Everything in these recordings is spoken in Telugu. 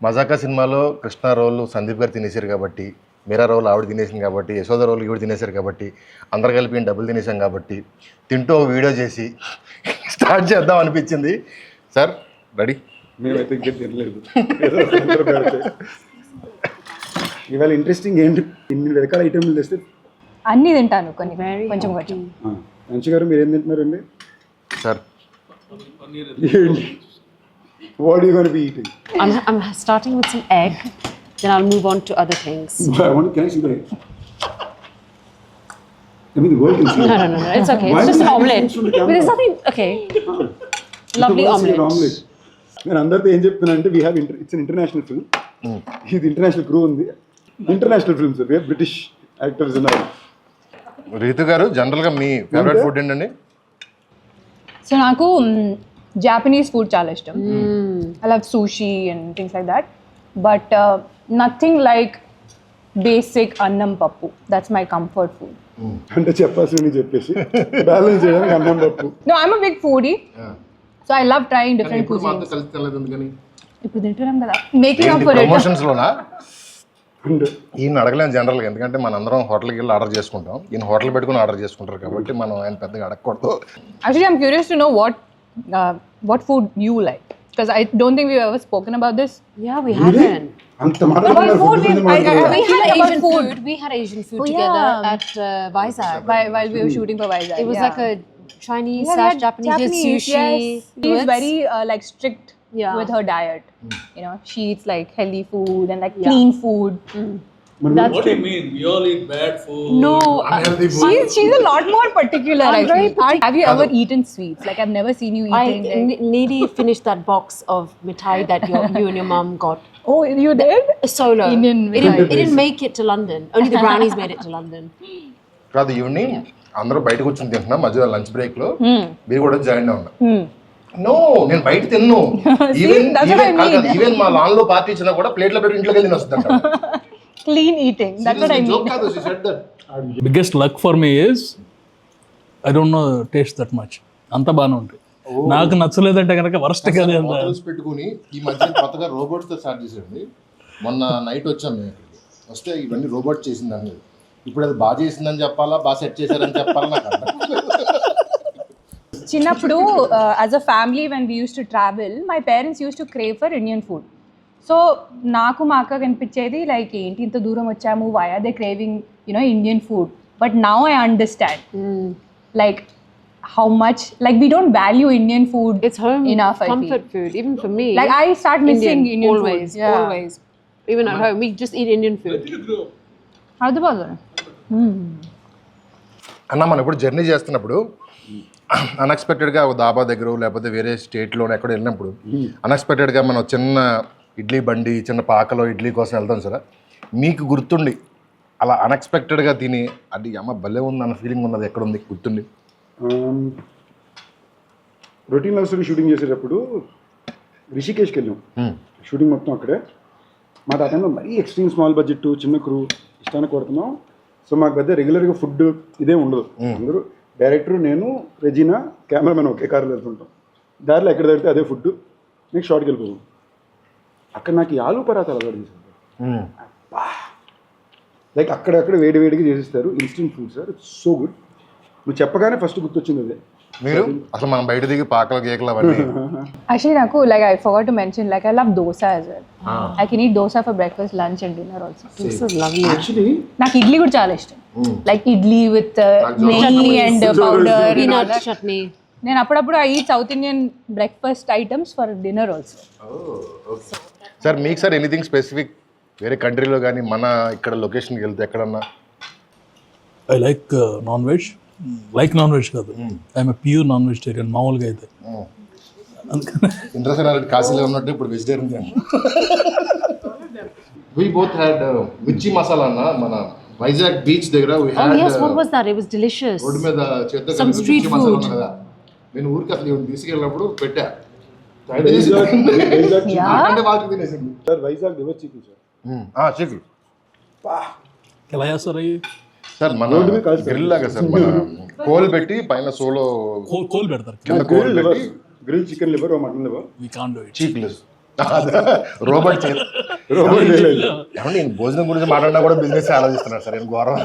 మజాకా సినిమాలో కృష్ణ రోల్ సందీప్ గారు తినేశారు కాబట్టి, మీరా రోల్ ఆవిడ తినేసింది కాబట్టి, యశోద రోల్ ఈవిడ తినేశారు కాబట్టి, అందరు కలిపి డబ్బులు తినేసాం కాబట్టి, తింటూ ఒక వీడియో చేసి స్టార్ట్ చేద్దాం అనిపించింది. Sir ready? మేమైతే ఇంకా తినలేదు. ఇవాళ ఇంట్రెస్టింగ్ ఏంటి, ఇన్ని రకాల ఐటమ్లు తెస్తే అన్నీ తింటాను, కొన్ని కొంచెం కొంచెం. మంచి గారు మీరు ఏం తింటున్నారండి? Sir What are you going to be eating? I'm starting with some egg, then I'll move on to other things. Can I see the egg? I mean, the world can see it. No, it's okay. Why It's just do you an hide omelette. things from the camera? But there's nothing, okay. Lovely omelette. నేను అందరితో ఏం చెప్తున్నానంటే we have it's an international film. ఇది ఇంటర్నేషనల్ క్రూ ఉంది. International film sir, we're British actors ఉన్నారు. రీతు గారు, జనరల్గా మీ ఫేవరెట్ ఫుడ్ ఏంటండి? సో నాకు జాపనీస్ ఫుడ్ చాలా ఇష్టం. I love sushi and things like that, but nothing like basic annam pappu. That's my comfort food. అంటే చెప్పాల్సింది చెప్పేసి బ్యాలెన్స్ చేయడానికి అన్నం పప్పు. No, I'm a big foodie. So I love trying different cuisines. ఇప్పుడు తింటున్నాం కదా, making up for it. Promotions లోనా అండ్ ఈయన అడగలేము జనరల్గా, ఎందుకంటే మన అందరం హోటల్కి వెళ్ళి ఆర్డర్ చేసుకుంటాం. ఈయన హోటల్ పెట్టుకుని ఆర్డర్ చేసుకుంటారు కాబట్టి మనం ఆయన పెద్దగా అడగకూడదు. Actually, I'm curious to know what food you like, because I don't think we've ever spoken about this. Yeah, we haven't. అంత About food, we We had about Asian food. food. We had Asian food Oh, together yeah. at Vizag. While we were shooting for Vizag. It was yeah. like a Chinese Yeah, we slash had Japanese, we had sushi. yes. She's very like strict Yeah. with her diet. You know, she eats like healthy food and like Yeah. clean food. What do you mean? We all eat bad food. No, Unhealthy food. She's a lot more particular. I'm actually. very Have you ever eaten sweets? Like I've never seen you eating. nearly finished that box of mithai that you and your mum got. Oh, you did? Solo. Indian It didn't make it to London. Only the brownies made it to London. కాదు, ఈవినింగ్ అందరూ బయట కూర్చొని తింటున్నాం, మధ్యలో లంచ్ బ్రేక్ లో మీరు కూడా జాయిన్ అవ్వండి. నో, నేను బయట తిన్ను. ఈవెన్ మా లాన్ లో పార్టీ ఇచ్చినా కూడా ప్లేట్లో పెట్టి ఇంట్లోకి వెళ్ళి వస్తుందంట. Clean eating. That's what I mean. Joke కాదు, she said that. Biggest luck for me is I don't know taste that much. అంత బాగానే ఉంటుంది. నాకు నచ్చలేదంటే కనుక వరస్ట్ కదా. హోటల్స్ పెట్టుకుని ఈ మధ్య కొత్తగా రోబోట్స్ తో స్టార్ట్ చేసేయండి. మొన్న నైట్ వచ్చాం మేము ఇక్కడికి, వస్తే ఇవన్నీ రోబోట్ చేసిందని. ఇప్పుడు అది బాగా చేసిందని చెప్పాలా, బాగా సెట్ చేశారని చెప్పాలా నాకు అర్థం. చిన్నప్పుడు as a family when we used to travel, my parents used to crave for Indian food. So నాకు మా అక్క కనిపించేది లైక్ ఏంటి ఇంత దూరం వచ్చాము, why are they craving Indian food? But now I understand like how much like we don't value Indian food. It's home enough, I comfort feel. food, even for me. Like I start missing Indian always, food. Yeah. always. Even at home, we just eat Indian food. అది బాగా అన్న, మనం ఇప్పుడు జర్నీ చేస్తున్నప్పుడు అన్ఎక్స్పెక్టెడ్గా ఒక దాబా దగ్గర లేకపోతే వేరే స్టేట్లో ఎక్కడ వెళ్ళినప్పుడు అన్ఎక్స్పెక్టెడ్గా మనం చిన్న ఇడ్లీ బండి, చిన్న పాకలో ఇడ్లీ కోసం వెళ్తాం సార్. మీకు గుర్తుండి అలా అన్ఎక్స్పెక్టెడ్గా తిని అది అమ్మ భలే ఉంది అన్న ఫీలింగ్ ఉన్నది ఎక్కడ ఉంది గుర్తుండి? రొటీన్ లవ్ స్టోరీ షూటింగ్ చేసేటప్పుడు రిషికేష్కి వెళ్ళాం. షూటింగ్ మొత్తం అక్కడే. మాకు ఆ టైంలో మరీ ఎక్స్ట్రీమ్ స్మాల్ బడ్జెట్, చిన్న క్రూ, ఇష్టానికి కొడుతున్నాం. సో మాకు పెద్ద రెగ్యులర్గా ఫుడ్ ఇదే ఉండదు. అందరూ డైరెక్టర్, నేను, రెజీనా, కెమెరామెన్ ఒకే కార్లో వెళ్తుంటాం. దారిలో ఎక్కడ దొరికితే అదే ఫుడ్. నెక్స్ట్ షార్ట్కి వెళ్ళిపోతాం. అక్కడ నాకు ఈ ఆలూ పరాతాలు అలవాటు చేశారు. లైక్ అక్కడక్కడ వేడి వేడిగా చేసిస్తారు. Instant food sir, it's so good. నువ్వు చెప్పగానే ఫస్ట్ గుర్తొచ్చింది అదే. మీరు అసలు మనం బయట దిగి పాకలు కేకలు అవన్నీ actually నాకు like I forgot to mention like I love dosa as well. I can eat dosa for breakfast, lunch and dinner also. This is lovely. Actually నాకు ఇడ్లీ కూడా చాలా ఇష్టం. లైక్ ఇడ్లీ విత్ నెయ్యి అండ్ పౌడర్. Peanut chutney. నేను అప్పుడప్పుడు I eat south Indian breakfast items for dinner also. Sir మీకు సార్ ఎనీథింగ్ స్పెసిఫిక్ వేరే కంట్రీలో కానీ మన ఇక్కడ లొకేషన్కి వెళ్తే ఎక్కడన్నా? I like non veg. Like non veg కాదు, ఐఎమ్ ప్యూర్ నాన్ వెజిటేరియన్ మామూలుగా అయితే. ఇంద్రసేనారెడ్డి కాశీలో ఉన్నట్టు ఇప్పుడు వెజిటేరియన్. వి బోత్ హ్యాడ్ మిర్చి మసాలా అన్న మన వైజాగ్ బీచ్ దగ్గర. Oh yes, what was that? It was delicious. Road మీద చేద్దాం Some street food. కదా, నేను ఊరికి అసలు ఇవన్నీ తీసుకెళ్ళినప్పుడు పెట్టా. అంటే వాళ్ళకి తినేసింది sir Vizag river chicken sir. Chicken ఎలా చేస్తారు అవి? సార్ మన గ్రిల్ లాగా సార్, మన కోల్ పెట్టి పైన సోలో కోల్ పెడతారు. కింద కోల్ పెట్టి grill chicken liver, mutton liver. We can't do it. చీక్లెస్ రోబోట్ చేయలేదు. రోబోట్ చేయలేదు. ఏమంటే నేను భోజనం గురించి మాట్లాడినా కూడా బిజినెస్ ఆలోచిస్తున్నాను సార్ నేను ఘోరం.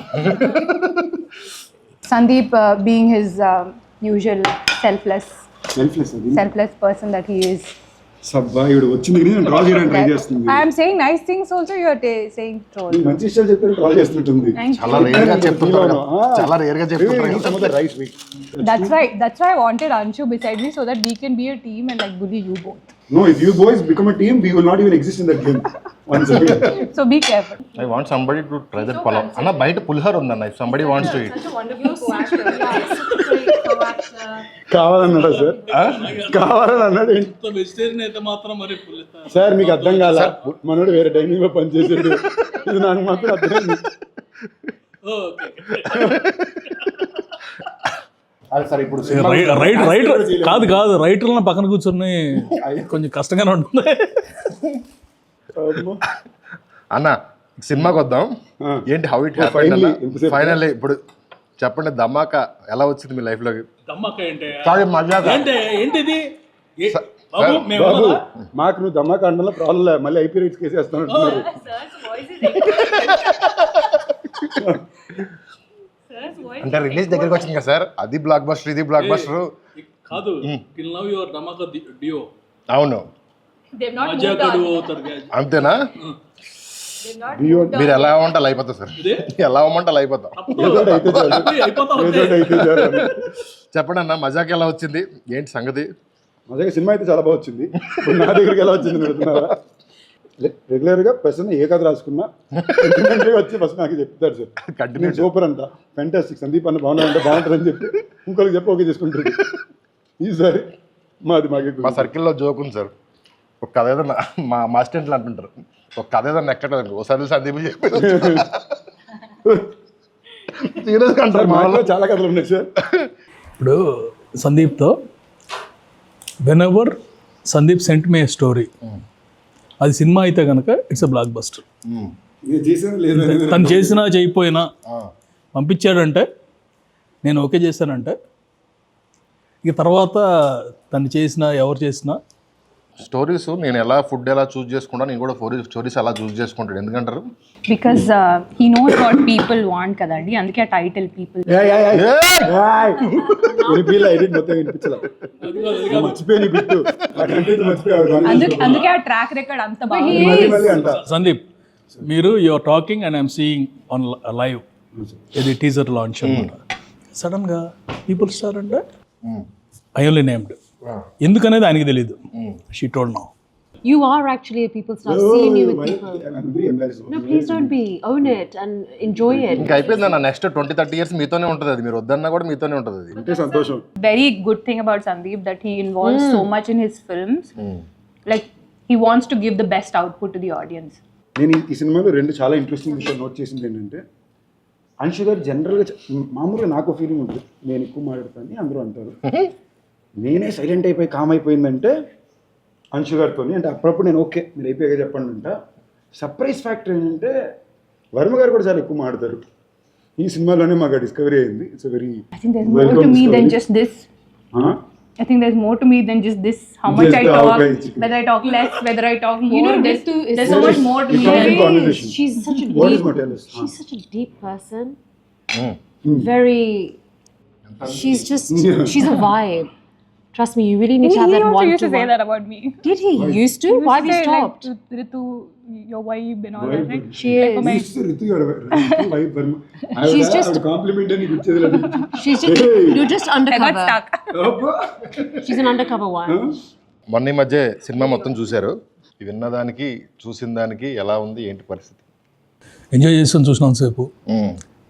Sandeep, being his usual selfless person that he is. సబ్బా ఇవిడు వచ్చింది నేను డ్రా చేయడానికి ట్రై చేస్తుంది. I am saying nice things also, you are saying troll. మంచి విషయాలు చెప్తే డ్రా చేస్తుంటుంది. Thank you. చాలా రేర్ గా చెప్తుంటారు చాలా రేర్ గా చెప్తుంటారు. Right week. That's why I wanted Anshu beside me so that we can be a team and like bully you both. No, if you boys become a team, we will not even exist in that game. Once again. So be careful. I want somebody to try that palav. అన్న బయట పులిహోర ఉందన్న if somebody wants to eat. కావాలన్నాడా సార్? కావాలని అన్నాడు. వెజిటేరియన్ అయితే మాత్రం మరి సార్ మీకు అర్థం కాల, మనోడు వేరే డైనింగ్ లో పనిచేసాడు, ఇది నాకు మాత్రం అర్థమైంది. సార్ ఇప్పుడు కాదు రైటర్లను పక్కన కూర్చొని కొంచెం కష్టంగానే ఉంటుంది. అన్న సినిమాకి వద్దాం. ఏంటి హౌ ఇట్ హ్యాపెండ్? ఫైనల్లీ ఇప్పుడు చెప్పండి, ధమాకా ఎలా వచ్చింది మీ లైఫ్ లోకి? ఏంటిది బాబు మాకు నువ్వు దమ్మాక అండంలో ప్రాబ్లం లేదు, మళ్ళీ ఐపీ రైట్స్ కేసు వేస్తాను అంటున్నారు. అంటే రిలీజ్ దగ్గరికి వచ్చింది కదా సార్, అది బ్లాక్ బస్టర్ ఇది బ్లాక్ బస్టర్ కాదు. డియో అవును అంతేనా? మీరు ఎలా అవ్వమంటే అయిపోతా సార్, ఎలా అవ్వమంటే అయిపోతాం. చెప్పండి అన్న, మజాక్ ఎలా వచ్చింది, ఏంటి సంగతి? మజాక్ సినిమా అయితే చాలా బాగా వచ్చింది. ఇప్పుడు నా దగ్గరికి ఎలా వచ్చింది పెడుతున్నారా? రెగ్యులర్గా పర్సన్ ఏ కథ రాసుకున్నా వచ్చి ఫస్ట్ నాకు చెప్తారు సార్, కంటిన్యూ సూపర్ అంట, ఫ్యాంటాస్టిక్, సందీప్ అన్న బాగున్నాడంటే బాగుంటుందని చెప్పి ఇంకొకరికి చెప్పి ఓకే చేసుకుంటారు. ఈసారి మా సర్కిల్లో జోక్ ఉంది సార్, ఒక కథ ఏదన్నా మా అసిస్టెంట్లు అంటుంటారు, ఒక కథ ఏదన్నా ఎక్కట్లేదు ఒకసారి సందీప్ చెప్పి సీరియస్గా అంటారు. మాలో చాలా కథలు ఉన్నాయి సార్. ఇప్పుడు సందీప్తో whenever Sandeep sent me story, అది సినిమా అయితే కనుక ఇట్స్ అ బ్లాక్ బస్టర్. తను చేసినా చేయకపోయినా పంపించాడంటే నేను ఓకే చేశానంటే ఇక తర్వాత తను చేసినా ఎవరు చేసినా స్టోరీస్ నేను ఎలా ఫుడ్ ఎలా చూస్ చేసుకుంటా, నేను కూడా స్టోరీస్ అలా చూస్ చేసుకుంటాను. ఎందుకంటారు? Because he knows what people want kadandi, అందుకే ఆ టైటిల్ పీపుల్. అందుకే ఆ ట్రాక్ రికార్డ్ అంత బాగుంది. సందీప్, మీరు you're talking and I'm seeing on live, ఇది టీజర్ లాంచ్ అనమాట. సడన్గా పీపుల్ స్టార్ అంటే ఐ ఓన్లీ నేమ్డ్, ఎందుకనేది ఆయనకి తెలియదు. She told now. You are actually a people star. Seeing you with people. No, please don't be. Own it and enjoy it. ఇంకా అయిపోయింది అన్న, నెక్స్ట్ 20-30 years మీతోనే ఉంటుంది అది, మీరు వద్దన్నా కూడా మీతోనే ఉంటుంది అది. అంటే సంతోషం. Very good thing about Sandeep that he involves so much in his films. Like he wants to give the best output to the audience. నేను ఈ సినిమాలో రెండు చాలా ఇంట్రెస్టింగ్ విషయాలు నోట్ చేసింది ఏంటంటే, అంశు గారు జనరల్గా మామూలుగా నాకు ఫీలింగ్ ఉంటుంది, నేను ఎక్కువ మాట్లాడతాను అందరూ అంటారు, నేనే సైలెంట్ అయిపోయి కామ్ అయిపోయిందంటే అంశు గారితో, అంటే అప్పుడప్పుడు నేను ఓకే మీరు అయిపోయాక చెప్పండి అంట. సర్ప్రైజ్ ఫ్యాక్టర్ ఏంటంటే వర్మ గారు కూడా చాలా ఎక్కువ మాట్లాడతారు. ఈ సినిమాలోనే మాకు డిస్కవరీ అయింది. It's very I think there's more to me than just this. I think there's more to me than just this. How much I talk, whether I talk less, whether I talk more. There's so much more to me. She's such a What is deep. Motelis? She's such a deep person. Very. She's a vibe. Trust me, you really need to have that one-to-one. He used to say that about me. Did he? Used to? Why have you stopped? Like, Ritu, your wife and all that. Right? She is. She's just compliment అని ఇచ్చేది లేదు. She's just. You're just I got undercover. stuck. She's an undercover one. మొన్న ఈ మధ్య సినిమా మొత్తం చూశారు, విన్నదానికి చూసిన దానికి ఎలా ఉంది ఏంటి పరిస్థితి? ఎంజాయ్ చేస్తాను చూసినంతసేపు,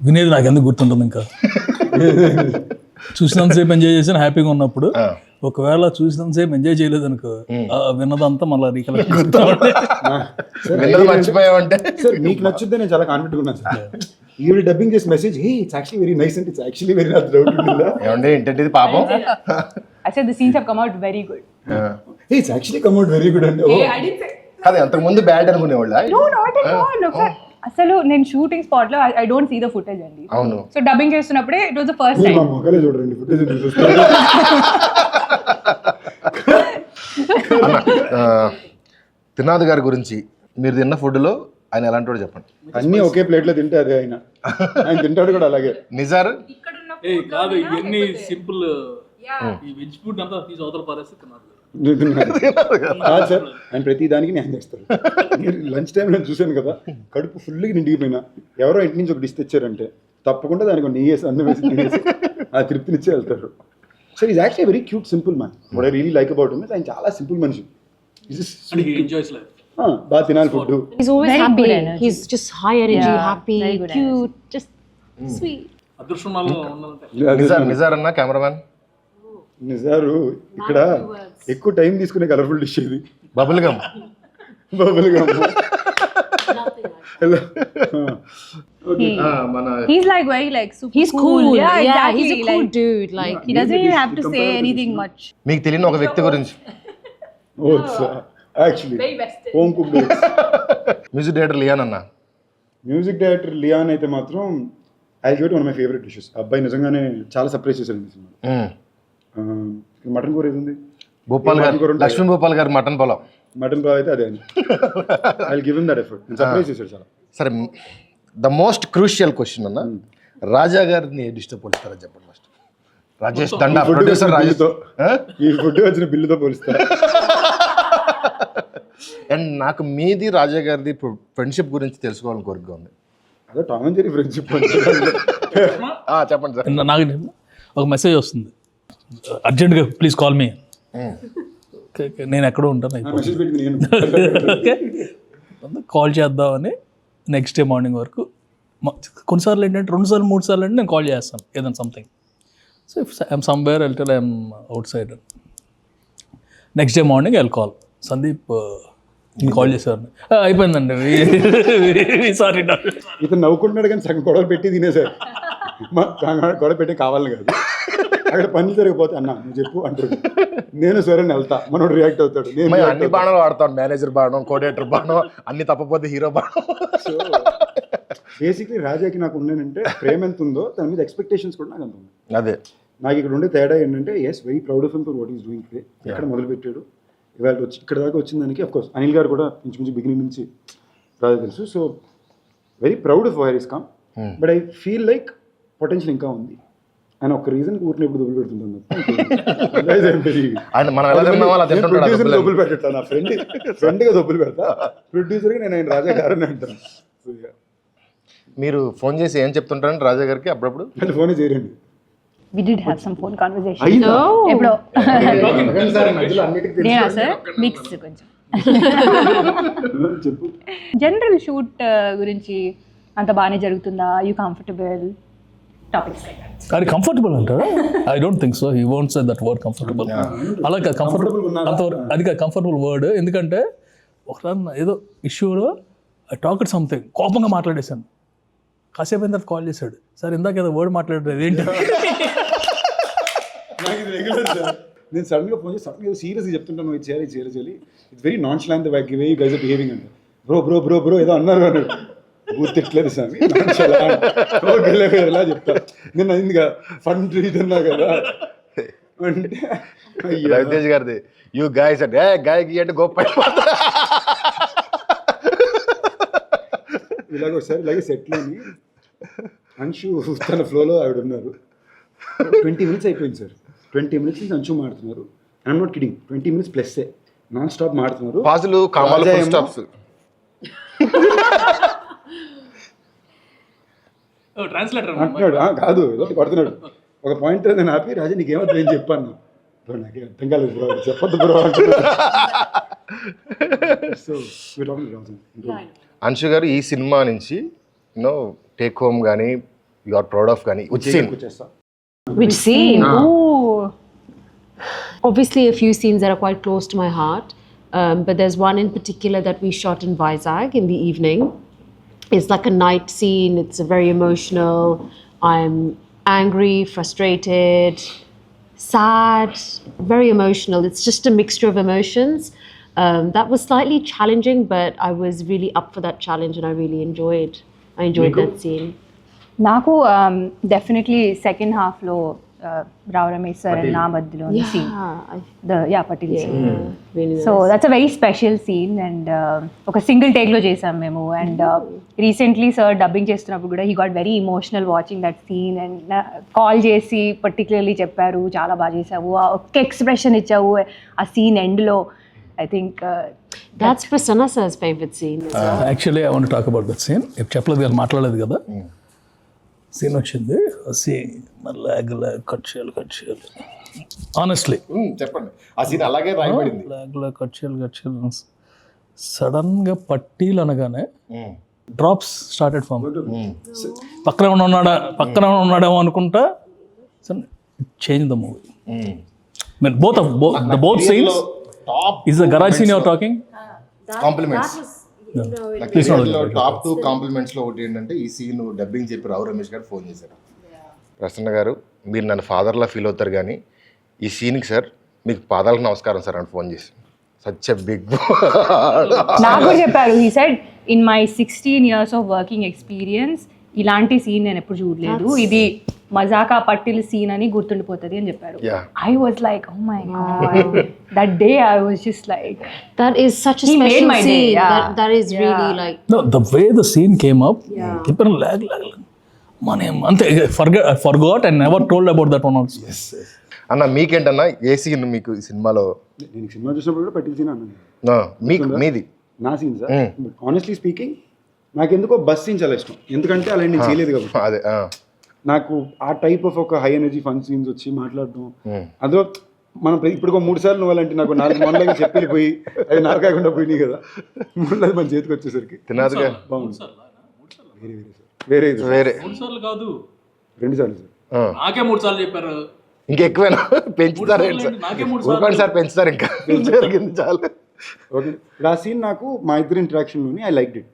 వినేది నాకు ఎందుకు గుర్తుంటుంది ఇంకా. చూసినంతసేపు ఎంజాయ్ చేసాను హ్యాపీగా ఉన్నప్పుడు, ఒకవేళ చూసినంతసేపు ఎంజాయ్ చేయలేదు అనుకో, విన్నదంతా మళ్ళీ రీకలెక్ట్ మర్చిపోయామంటే. సార్ మీకు నచ్చుద్దే నేను చాలా కాన్ఫిడెంట్ ఉన్నాను సార్. ఈవిడ డబ్బింగ్ చేసి message, hey it's actually very nice అంటే it's actually very nice doubt ఉంటుందా ఏమంటే ఏంటంటే ఇది పాపం. I said the scenes have come out very good. Hey it's actually come out very good అంటే I didn't say. అదే అంతకు ముందు బ్యాడ్ అనుకునేవాళ్ళ? No, not at all. Look, అసలు నేను షూటింగ్ స్పాట్ లో I don't see the footage అండి. అవును. సో డబ్బింగ్ చేస్తున్నప్పుడే it was the first time. మా మొక్కలే చూడండి ఫుటేజ్ చూస్తారు. త్రినాథ్ గారి గురించి మీరు తిన్న ఫుడ్లో ఆయన ఎలాంటి వాడు చెప్పండి. అన్నీ ఒకే ప్లేట్లో తింటే అదే ఆయన తింటాడు కూడా అలాగే. నిజార్ కాదు ఇవన్నీ సింపుల్ ఈ వెజ్ ఫుడ్ అంతా తీసి అవతల పారేస్తే తిన్నారు. కాదు సార్, ఆయన ప్రతి దానికి న్యాయం చేస్తారు. లంచ్ టైం నేను చూశాను కదా, కడుపు ఫుల్గా నిండిపోయినా ఎవరో ఇంటి నుంచి ఒక డిష్ తెచ్చారంటే తప్పకుండా దానికి నెయ్యి వేసి అన్నం వేసి తినేసి ఆ తృప్తినిచ్చే వెళ్తారు. So is actually very cute simple man. What I really like about him is ఆయన చాలా సింపుల్ మనిషి. Enjoys life. బాగా తినాలి food. He's always Very happy. good energy. He's just high energy, Yeah, happy, very good cute, just sweet. అదృష్టం వల్ల ఉండాలంటే నిజార్ అన్న కెమెరామ్యాన్. నిజారు ఇక్కడ ఎక్కువ టైం తీసుకునే కలర్ఫుల్ డిష్ ఇది. Bubble gum. Bubble gum. మన He's like very like super He's cool. Yeah, exactly. He's a cool like, dude. Like he doesn't even have to say anything much. మీకు తెలియని ఒక వ్యక్తి గురించి. Actually home cooked. Music director Leon అన్న. మ్యూజిక్ డైరెక్టర్ లియాన్ అయితే మాత్రం I give it one of my favourite dishes. అబ్బాయి నిజంగానే చాలా సర్ప్రైజ్ చేశారు ఈ సినిమా. మటన్ కూర ఏది ఉంది, భూపాల్ గారు, లక్ష్మీ భూపాల్ గారు మటన్ పొలం. మటన్ బాగా అయితే అదే. I give him that effort. Surprise చేశారు చాలా. సరే, ద మోస్ట్ క్రూషియల్ క్వశ్చన్ అన్న, రాజా గారిని ఏ డిస్టర్బ్ పోలిస్తారని చెప్పండి ఫస్ట్. రాజేష్ దండా ప్రొడ్యూసర్ రాజేష్. ఈ ఫుడ్ వచ్చిన బిల్లుతో పోలిస్తారు. అండ్ నాకు మీది రాజా గారిది ఫ్రెండ్షిప్ గురించి తెలుసుకోవాలని కోరిక ఉంది. అదే టామ్ అండ్ జెర్రీ ఫ్రెండ్షిప్. చెప్పండి సార్. నాకు ఒక మెసేజ్ వస్తుంది, అర్జెంట్గా ప్లీజ్ కాల్ మీ. నేను ఎక్కడో ఉంటాను, మెసేజ్ పెట్టి నేను కాల్ చేద్దామని నెక్స్ట్ డే మార్నింగ్ వరకు. కొన్నిసార్లు ఏంటంటే 2 సార్లు 3 సార్లు అంటే నేను కాల్ చేస్తాను ఏదైనా something. So if I'm somewhere వెళ్తే I'm outside. Next day morning I call Sandeep, నేను కాల్ చేశాను, అయిపోయిందండి సారీ. ఇతను నవ్వుకుంటున్నాడు కానీ సగం గొడవలు పెట్టి తినేసారు. గొడవ పెట్టి కావాలని కాదు, అక్కడ పనులు జరిగిపోతే అన్న నువ్వు చెప్పు అంటాడు. నేను సరే వెళ్తా, మనోడు రియాక్ట్ అవుతాడు. నేను అన్ని బాణాలు వాడతాను, మేనేజర్ బాణం, కోఆర్డినేటర్ బాణం, అన్ని తప్పపోతే హీరో బాణం. సో బేసిక్లీ రాజాకి నాకు ఉన్నానంటే ప్రేమ ఎంత ఉందో దాని మీద ఎక్స్పెక్టేషన్స్ కూడా నాకు అంత ఉంది. అదే నాకు ఇక్కడ ఉండే తేడా ఏంటంటే yes very proud of him for what is doing today. ఎక్కడ మొదలుపెట్టాడు ఇవాళ వచ్చి ఇక్కడ దాకా వచ్చిన దానికి అఫ్కోర్స్ అనిల్ గారు కూడా ఇంచుమించు బిగినింగ్ నుంచి రాజా తెలుసు. So very proud of wire is come. But I feel like potential ఇంకా ఉంది. ఆయన ఒక రీజన్ ఊరిని ఎప్పుడు దొబ్బులు పెడుతుంటాను. దొబ్బులు పెట్టా నా ఫ్రెండ్గా దొబ్బులు పెడతా, ప్రొడ్యూసర్గా నేను ఆయన రాజా గారని అంటాను. మీరు ఫోన్ చేసి ఏం చెప్తుంటారండి రాజా గారికి అప్పుడప్పుడు? అంటే ఫోనే చేయరండి. We did have some phone conversation. అయ్యిందా? ఎప్పుడో అన్నిటికీ నేనా సార్ మిక్స్ కొంచెం. చెప్పు. జనరల్ షూట్ గురించి అంత బాగానే జరుగుతుందా? You comfortable? టాపిక్స్ అది కంఫర్టబుల్ అంటారా? I don't think so. He won't say that word comfortable. అలాగే కంఫర్టబుల్ అంతవరకు అది కంఫర్టబుల్ వర్డ్. ఎందుకంటే ఒకసారి ఏదో ఇష్యూలో ఐ టాక్ సంథింగ్ కోపంగా మాట్లాడేశాను. కాసేపు అయిన తర్వాత కాల్ చేశాడు, సార్ ఇందాక ఏదో వర్డ్ మాట్లాడలేదు ఏంటి? నాకు ఇది రెగ్యులర్ సార్. నేను సడన్గా ఫోన్ చేసి సడన్గా సీరియస్గా చెప్తుంటాను, ఇది చేయాలి. It's very nonchalant the way you guys are behaving అంటే బ్రో ఏదో అన్నారు అన్నాడు. గుర్తిట్లేదు సార్, ఎలా చెప్తా నేను అయిందిగా ఫండ్ ఇదన్నా కదా అంటే రవితేజ్ గారిది యూ గాయస్ అంటే గాయకి అంటే గొప్ప. ఇలాగ ఒకసారి ఇలాగే సెట్లోని అంశు తన ఫ్లోలో ఆవిడ ఉన్నారు. 20 minutes అయిపోయింది సార్. 20 minutes నుంచి అంశు మాడుతున్నారు. I'm not kidding, 20 minutes plus non stop మాడుతున్నారు. పాజులు కామాలు ఫుల్ స్టాప్స్. ట్రాన్స్లేటర్ అంటున్నాడు కాదు ఏదో కొడుతున్నాడు. ఒక పాయింట్ నేను ఆపి రాజా నీకేమవుతుంది ఏం చెప్పాను. బ్రో నాకే అర్థం కాలేదు బ్రో, చెప్పొద్దు బ్రో అంటున్నాడు. సో అంశు గారు ఈ సినిమా నుంచి యూనో టేక్ హోమ్ కానీ యు ఆర్ ప్రౌడ్ ఆఫ్ కానీ వచ్చేస్తా. Which scene? Ooh. Obviously, a few scenes that are quite close to my heart. But there's one in particular that we shot in Vizag in the evening. It's like a night scene. It's very emotional. I'm angry, frustrated, sad, very emotional. It's just a mixture of emotions. That was slightly challenging, but I was really up for that challenge and I really enjoyed that scene. నాకు డెఫినెట్లీ సెకండ్ హాఫ్లో Rao Ramesh sir and na మధ్యలోని scene. Patil scene. Really nice. So that's a very special scene and ఒక సింగిల్ టేక్ లో చేసాం మేము అండ్ రీసెంట్లీ సార్ డబ్బింగ్ చేస్తున్నప్పుడు కూడా he got very emotional watching that scene and call చేసి పర్టికులర్లీ చెప్పారు చాలా బాగా చేసావు ఒక్క ఎక్స్ప్రెషన్ ఇచ్చావు ఆ సీన్ ఎండ్ లో I think That's Prasanna sir's favorite scene. Actually I want talk about that scene ఇప్పుడు చెప్పలేదు కదా మాట్లాడలేదు కదా సీన్ వచ్చింది సీన్ లాగ్ కట్ చేయాలి ఆనెస్ట్లీ చెప్పండి ఆ సీన్ అలాగే రాయబడింది. లాగ్ కట్ చేయాలి సడన్గా పట్టీలు అనగానే డ్రాప్స్ స్టార్టెడ్ ఫామ్ పక్కన ఉన్నాడేమో అనుకుంటా change the movie mean both scenes is the garage seen your talking compliments top 2 కాంప్లిమెంట్స్లో ఒకటి ఏంటంటే ఈ సీన్ డబ్బింగ్ చెప్పి రావు రమేష్ గారు ఫోన్ చేశారు. ప్రసన్న గారు మీరు నన్ను ఫాదర్లా ఫీల్ అవుతారు కానీ ఈ సీన్కి సార్ మీకు పాదాలకు నమస్కారం సార్ అని ఫోన్ చేసి సచ్ ఎ బిగ్ నాకు కూడా చెప్పారు he said in my 16 years of working experience ఇలాంటి సీన్ నేను ఎప్పుడు చూడలేదు ఇది మజాకా పట్టిల్ సీన్ అని గుర్తుండిపోతుంది అని చెప్పారు. I was like oh my God that day I was just like That is such a He made special my day, scene. yeah. That is really like. No, the way the scene came up, people lag. Ante I forgot and never told about that one also. Yes. అన్న మీకేంటన్నా ఏ సీన్ మీకు ఈ సినిమాలో? నేను సినిమా చూసినప్పుడు కూడా పట్టిల్ సీన్ అన్నాను. మీకు మీది నా సీన్ సార్ ఆనెస్ట్లీ స్పీకింగ్ నాకు ఎందుకో బస్ సీన్ చాలా ఇష్టం ఎందుకంటే అలా నేను చేయలేదు కాబట్టి అదే నాకు ఆ టైప్ ఆఫ్ ఒక హై ఎనర్జీ ఫన్ సీన్స్ వచ్చి మాట్లాడడం అందులో మనం ఇప్పుడు 3 సార్లు నువ్వాలంటే నాకు 4 మొన్నలాగా చెప్పిపోయి అది నారకాయకుండా పోయినాయి కదా 3 మన చేతికి వచ్చేసరికి తినాదుగా బాగుంది. వేరే వేరే 3 సార్లు కాదు 2 సార్లు సార్ నాకే 3 సార్లు చెప్పారు ఇంకెక్కువైనా పెంచుతారు నాకే 3 ఊరుకోండి సార్ పెంచుతారు ఇంకా పెంచగలిగింది చాలు. ఓకే ఆ సీన్ నాకు మా ఇద్దరు ఇంటరాక్షన్లోని I like it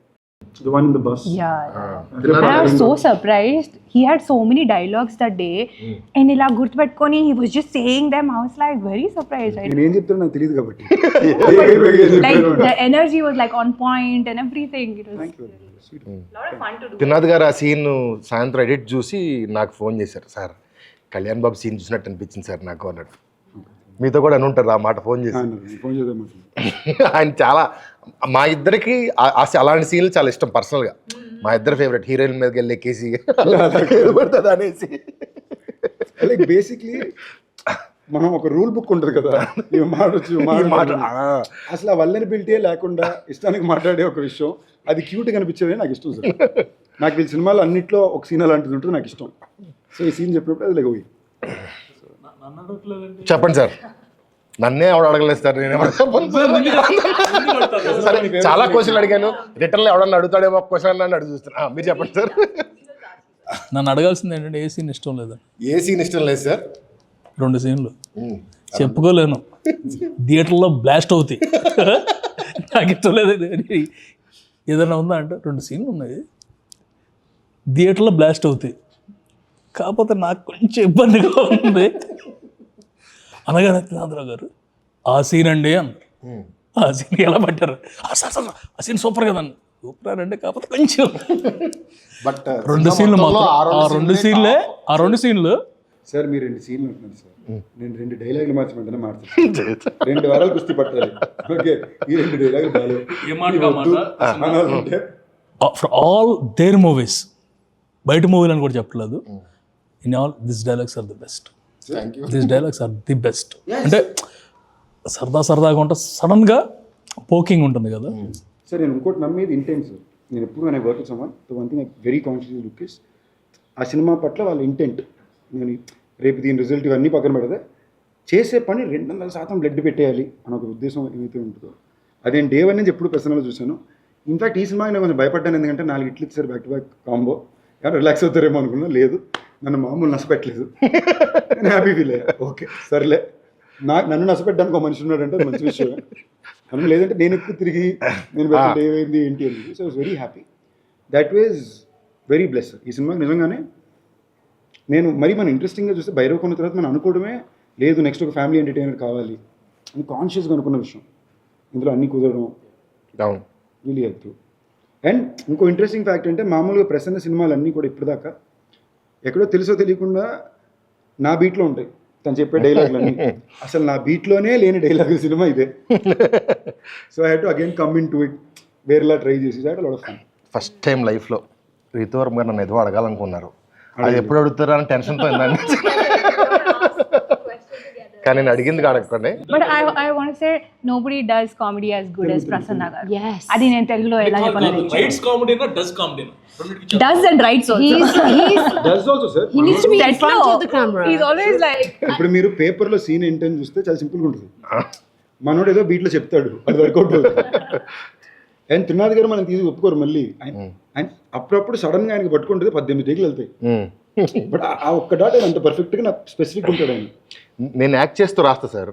the one in the bus. And I was so surprised. He had so many dialogues that day. And ila gurtupetkoni he was just saying them. I was like very surprised. నేను ఏం చెప్తానో నాకు తెలియదు కాబట్టి Like the energy was like on point and everything. It was lot of fun to do. తినాద్ గారు ఆ సీన్ సాయంత్రం ఎడిట్ చూసి నాకు ఫోన్ చేశారు. సార్ కళ్యాణ్ బాబు సీన్ చూసినట్టు అనిపించింది సార్ నాకు అన్నట్టు. మీతో కూడా అని ఉంటారు ఆ మాట ఫోన్ చేసి. ఫోన్ చేద్దాం ఆయన చాలా మా ఇద్దరికి అలాంటి సీన్లు చాలా ఇష్టం పర్సనల్గా. మా ఇద్దరు ఫేవరెట్ హీరోయిన్ మీదకి వెళ్ళి ఎక్కేసి పడుతుంది అనేసి. లైక్ బేసిక్లీ మనం ఒక రూల్ బుక్ ఉంటుంది కదా మాట అసలు ఆ వల్లనిబిలిటీ లేకుండా ఇష్టానికి మాట్లాడే ఒక విషయం అది క్యూట్గా కనిపించేది నాకు ఇష్టం సార్. నాకు ఈ సినిమాలో అన్నింటిలో ఒక సీన్ అలాంటిది ఉంటుంది నాకు ఇష్టం. సో ఈ సీన్ చెప్పినప్పుడు అది లైక్ చెప్పండి సార్. నన్నే ఎవడు అడగలేదు సార్. నేను ఎవరు చెప్పను సరే చాలా క్వశ్చన్లు అడిగాను రిటర్న్లో ఎవడన్నా అడుగుతాడేమో క్వశ్చన్ అని అడుగు చూస్తున్నా. మీరు చెప్పండి సార్. నన్ను అడగాల్సింది ఏంటంటే ఏ సీన్ ఇష్టం లేదా? ఏ సీన్ ఇష్టం లేదు సార్? 2 సీన్లు చెప్పుకోలేను థియేటర్లో బ్లాస్ట్ అవుతాయి. నాకు ఇష్టం లేదు ఏదైనా ఉందా అంటే 2 సీన్లు ఉన్నాయి థియేటర్లో బ్లాస్ట్ అవుతాయి. కాకపోతే నాకు కొంచెం ఇబ్బందిగా ఉంది అనగానే త్రినాథరావు గారు ఆ సీన్ అండి అన్నారు. ఆ సీన్ ఎలా పట్టారు? సార్ సార్ ఆ సీన్ సూపర్ కదండి. సూపర్ అంటే కాకపోతే కొంచెం బట్ 2 సీన్లు మాత్రం ఆ 2 సీన్లు సార్ మీరు 2 సీన్లు ఉంటున్నారు సార్. నేను 2 డైలాగులు మార్చమంటే మాట్లాడతాను. 2 వారాలు కుస్తీ పట్టాలి. ఓకే ఈ 2 డైలాగులు బాగాలేవు. ఫర్ ఆల్ దేర్ మూవీస్ బయట మూవీలు అని కూడా చెప్పలేదు. In all this dialogues are the best. This dialogues are the best. అంటే సరదాగా ఉంటే సడన్గా పోకింగ్ ఉంటుంది కదా సార్. నేను ఇంకోటి నమ్మేది ఇంటెన్స్. నేను ఎప్పుడు నేను work someone one thing very conscious look is ఆ సినిమా పట్ల వాళ్ళ ఇంటెంట్. నేను రేపు దీని రిజల్ట్ ఇవన్నీ పక్కన పెడితే చేసే పని 200% బ్లడ్ పెట్టేయాలి అని ఒక ఉద్దేశం ఏమైతే ఉంటుందో అది నేను డే 1 నుంచి ఎప్పుడు పర్సనల్గా చూశాను. ఇన్ఫాక్ట్ ఈ సినిమాకి నేను కొంచెం భయపడ్డాను ఎందుకంటే 4 ఇట్లు ఇచ్చారు బ్యాక్ టు బ్యాక్ కాంబో. కానీ రిలాక్స్ అవుతారేమో అనుకున్నా. లేదు నన్ను మామూలు నష్టపెట్టలేదు. నేను హ్యాపీ ఫీల్ అయ్యా. ఓకే సర్లే నన్ను నష్టపెట్టడానికి ఒక మనిషి ఉన్నాడంటే మంచి విషయం. మనం లేదంటే నేను ఎక్కువ తిరిగి నేను పెట్టండి ఏమైంది ఏంటి అని. So I was very happy. That was very bless. ఈ సినిమాకి నిజంగానే నేను మరి మనం ఇంట్రెస్టింగ్గా చూస్తే భైరవ్ కొన్న తర్వాత మనం అనుకోవడమే లేదు నెక్స్ట్ ఒక ఫ్యామిలీ ఎంటర్టైనర్ కావాలి అని కాన్షియస్గా అనుకున్న విషయం. ఇందులో అన్నీ కుదరడం రియలీ హెల్ప్. అండ్ ఇంకో ఇంట్రెస్టింగ్ ఫ్యాక్ట్ అంటే మామూలుగా ప్రసన్న సినిమాలు అన్నీ కూడా ఇప్పటిదాకా ఎక్కడో తెలుసో తెలియకుండా నా బీట్లో ఉంటాయి తను చెప్పే డైలాగులన్నీ. అసలు నా బీట్లోనే లేని డైలాగ్ సినిమా ఇదే. So I have to again come in to it, వేరేలా ట్రై చేసి that lot of fun. First time లైఫ్లో రీతోవర్మ గారు నన్ను ఏదో అడగాలనుకున్నారు, అది ఎప్పుడు అడుగుతారా అని టెన్షన్తో ఉందండి. కానీ నేను అడిగింది అడగకండి. But I want to say nobody does comedy as good as Prasanna garu. Yes. అది నేను తెలుగులో ఎలా చెప్పాలి? రైట్స్ కామెడీ నా does comedy Does and writes also. Does also sir. He needs to be in front of the camera. He's always like ఇప్పుడు మీరు పేపర్లో సీన్ ఏంటని చూస్తే చాలా సింపుల్గా ఉంటుంది. మనోడు ఏదో బీట్లో చెప్తాడు, అది వర్కౌట్ అవుతుంది. అండ్ త్రినాథ్ గారు మనం తీసి ఒప్పుకోరు మళ్ళీ. ఆయన అప్పుడప్పుడు సడన్గా ఆయనకి పట్టుకుంటుంది 18 టేకులు వెళ్తాయి. బట్ ఆ ఒక్క డాట్ ఆయన అంత పర్ఫెక్ట్గా నాకు స్పెసిఫిక్ ఉంటాడు ఆయన. నేను యాక్ట్ చేస్తూ రాస్తా సార్,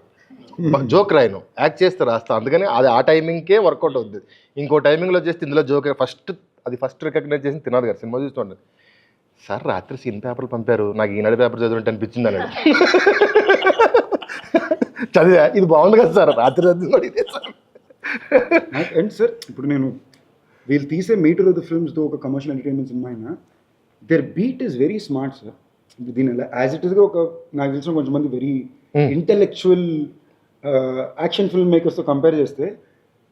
జోక్ రాయను, యాక్ట్ చేస్తూ రాస్తా. అందుకని అది ఆ టైమింగ్కే వర్కౌట్ అవుతుంది. ఇంకో టైమింగ్లో చేస్తే ఇందులో జోక్ ఫస్ట్ రికగ్నైజ్ చేసి తినాలి గారు సినిమా చూస్తుండదు. సార్ రాత్రి సీన్ పేపర్లు పంపారు, నాకు ఈనాడు పేపర్ చదువుంటే అనిపించింది అన్నాడు. చదివా, ఇది బాగుంది కదా సార్, రాత్రి ఇదే సార్. అండ్ సార్ ఇప్పుడు నేను వీళ్ళు తీసే మీటర్ ఆఫ్ ద ఫిల్మ్స్తో ఒక కమర్షియల్ ఎంటర్టైన్మెంట్ సినిమా అయినా their beat is very smart sir. దీని యాజ్ ఇట్ ఈస్గా ఒక నాకు తెలిసిన కొంతమంది వెరీ ఇంటెలెక్చువల్ యాక్షన్ ఫిల్మ్ మేకర్స్తో కంపేర్ చేస్తే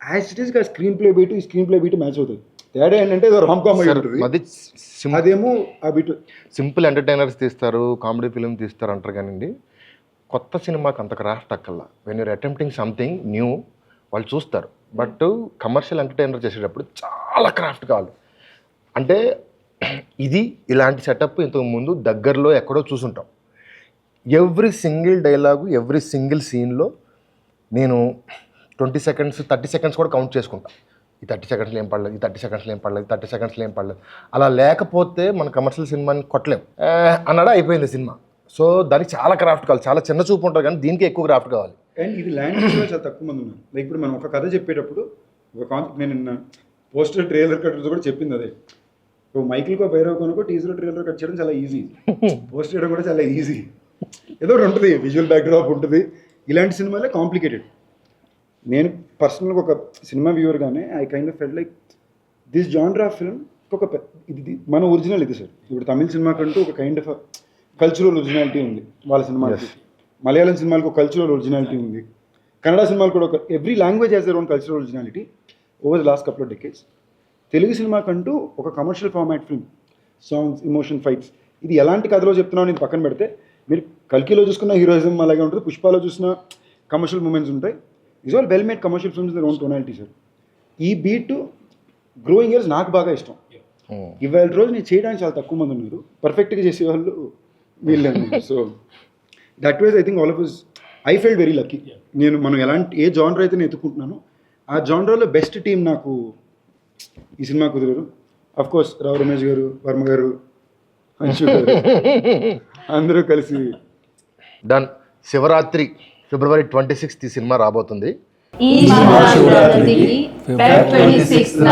యాజ్ ఇట్ ఈస్గా స్క్రీన్ ప్లే బీట్ ఈ స్క్రీన్ ప్లే బీట్ మ్యాచ్ అవుతుంది. తేడా ఏంటంటే రామ్ కామెడీ ఉంటుంది, అదేమో ఆ బీట్ సింపుల్ ఎంటర్టైనర్స్ తీస్తారు, కామెడీ ఫిల్మ్ తీస్తారు అంటారు కానివ్వండి. కొత్త సినిమాకి అంత క్రాఫ్ట్ అక్కల్లా. When you're attempting something new వాళ్ళు చూస్తారు. బట్ కమర్షియల్ ఎంటర్టైనర్ చేసేటప్పుడు చాలా క్రాఫ్ట్ కావాలి. అంటే ఇది ఇలాంటి సెటప్ ఇంతకు ముందు దగ్గరలో ఎక్కడో చూసుంటాం. Every single dialogue, every single సీన్లో నేను 20 seconds 30 seconds కూడా కౌంట్ చేసుకుంటా. ఈ 30 secondsలో ఏం పడలేదు, ఈ 30 secondsలో ఏం పడలేదు, 30 secondsలో ఏం పడలేదు. అలా లేకపోతే మన కమర్షియల్ సినిమాని కొట్టలేం అన్నాడా అయిపోయింది సినిమా. సో దానికి చాలా క్రాఫ్ట్ కావాలి, చాలా చిన్న చూపు ఉంటుంది కానీ దీనికి ఎక్కువ క్రాఫ్ట్ కావాలి. అండ్ ఇది లాంగ్వేజ్లో చాలా తక్కువ మంది ఉన్నారు. లైక్ ఇప్పుడు మనం ఒక కథ చెప్పేటప్పుడు ఒక కాన్సెప్ట్, నేను నిన్న పోస్టర్ ట్రైలర్ కట్ కూడా చెప్పింది అదే. మైకిల్కో భైరవ్కోనకో టీజర్ ట్రైలర్ కట్ చేయడం చాలా ఈజీ, పోస్ట్ చేయడం కూడా చాలా ఈజీ. ఏదో ఒకటి ఉంటుంది, విజువల్ బ్యాక్డ్రాప్ ఉంటుంది. ఇలాంటి సినిమాలే కాంప్లికేటెడ్. నేను పర్సనల్గా ఒక సినిమా వ్యూవర్గానే I kind of felt like this genre film ఒక ఇది మన ఒరిజినల్ ఇది సార్. ఇప్పుడు తమిళ సినిమా కంటూ ఒక కైండ్ ఆఫ్ కల్చరల్ ఒరిజినాలిటీ ఉంది వాళ్ళ సినిమాలకి. మలయాళం సినిమాలకు ఒక కల్చరల్ ఒరిజినాలిటీ ఉంది. కన్నడ సినిమాలు కూడా ఒక every language has their own cultural originality over the last couple of decades. Telugu cinema కంటూ ఒక commercial format film, songs, emotion, fights. ఇది ఎలాంటి కథలో చెప్తున్నావు నేను పక్కన పెడితే, మీరు కల్కిలో చూసుకున్న హీరోయిజం అలాగే ఉంటుంది, పుష్పాలో చూసిన కమర్షియల్ మూమెంట్స్ ఉంటాయి. Is all well made commercial films their own tonality sir. ఈ బీట్ గ్రోయింగ్ ఇయర్స్ నాకు బాగా ఇష్టం. ఇవాళ రోజు నేను చేయడానికి చాలా తక్కువ మంది ఉన్నారు, పర్ఫెక్ట్గా చేసేవాళ్ళు వీళ్ళని. So that wise I think all of us I felt very lucky. మనం ఏ జానర్ అయితే నేను ఎత్తుకుంటున్నానో ఆ జానర్లో బెస్ట్ టీం నాకు ఈ cinema కుదిరారు. Of course Rao Ramesh గారు, వర్మ గారు, అంశు గారు అందరూ కలిసి డన్. శివరాత్రి February 26th ఈ సినిమా రాబోతుంది. ఈ మహాశివరాత్రికి Feb 26న